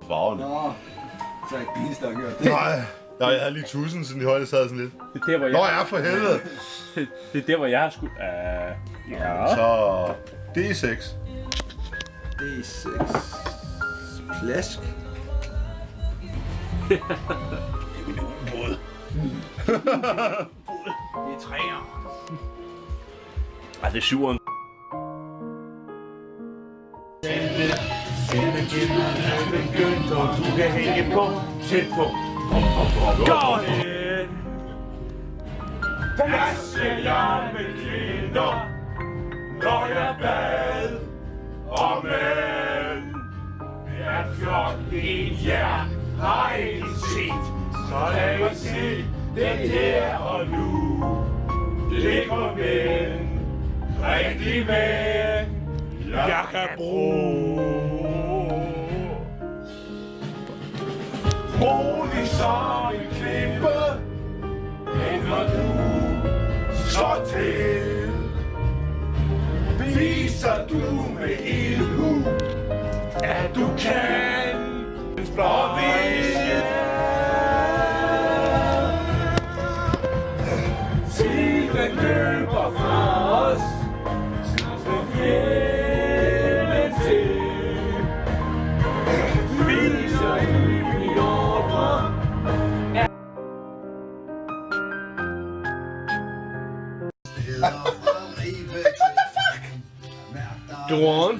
farverne. Nå, så er ikke eneste, der har gjort det. Nej, jeg havde lige tusind, siden de højde sad sådan lidt. Det er der, hvor jeg... Nå ja, for helvede! Det er der, hvor jeg har sgu... ja. Så... D6. D6. Plask. Det er min ubåd. Det er træer. Ej, det er syveren. Sendekenderne er begyndt, og du kan hænge på tæt på. Gå hen! Hvad skal jeg med kvinder, når jeg bad og mænd? Er klokken ja, har ikke set, så lad os se det her og nu. Det går ven, rigtig ven, jeg kan bruge. Rolig som en klippe, men når du slår til, viser du med ildhu, at du kan og vil. Tiden løber fra os, så fjenden til. Viser du min ordre. What the fuck? Go on.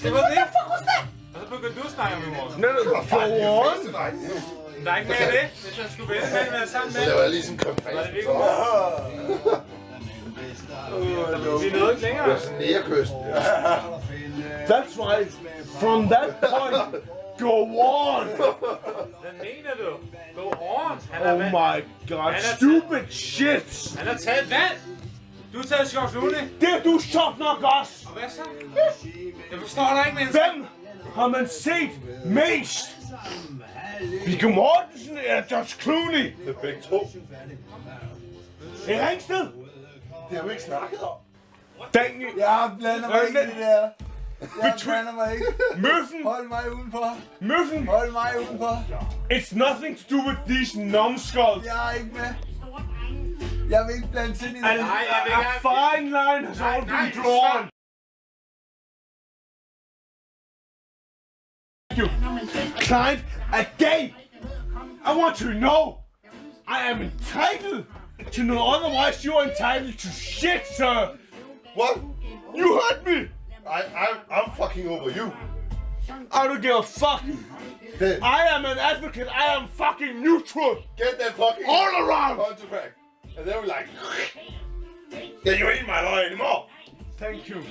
Det var det? Fuck was that? Og så begyndte du at snakke om i morgen. No, go on. Der er ikke mere af det, hvis jeg skulle vælge med at være sammen med. Det var lige sådan konkret. Var det virkelig godt? Vi nåede ikke længere. Det er sådan nærkysten. That's right. From that point, go on. Hvad mener du? Go on. Oh my god, stupid shit. Han har taget vand. Du har taget Sjovs Lune. Det er du sjovt nok også. Og hvad så? Jeg forstår dig ikke, mennesker. Hvem har man set mest? Viggo Mortensen eller George Clooney? Det er begge to. En Ringsted? Det har vi ikke snakket om. Daniel. Jeg blander mig ikke i det der. Jeg blander mig ikke. Møffen. Hold mig udenfor. Møffen. Hold mig udenfor. It's nothing to do with these numbskulls. Jeg er ikke med. Jeg vil ikke blande ind i det. Nej, jeg vil A gerne... fine line has all been drawn. You, client, again. I want to know. I am entitled to know. Otherwise, you are entitled to shit, sir. What? You hurt me. I'm fucking over you. I don't give a fuck. Then I am an advocate. I am fucking neutral. get that fucking All around. contract. And they were like, yeah, you ain't my lawyer anymore. Thank you.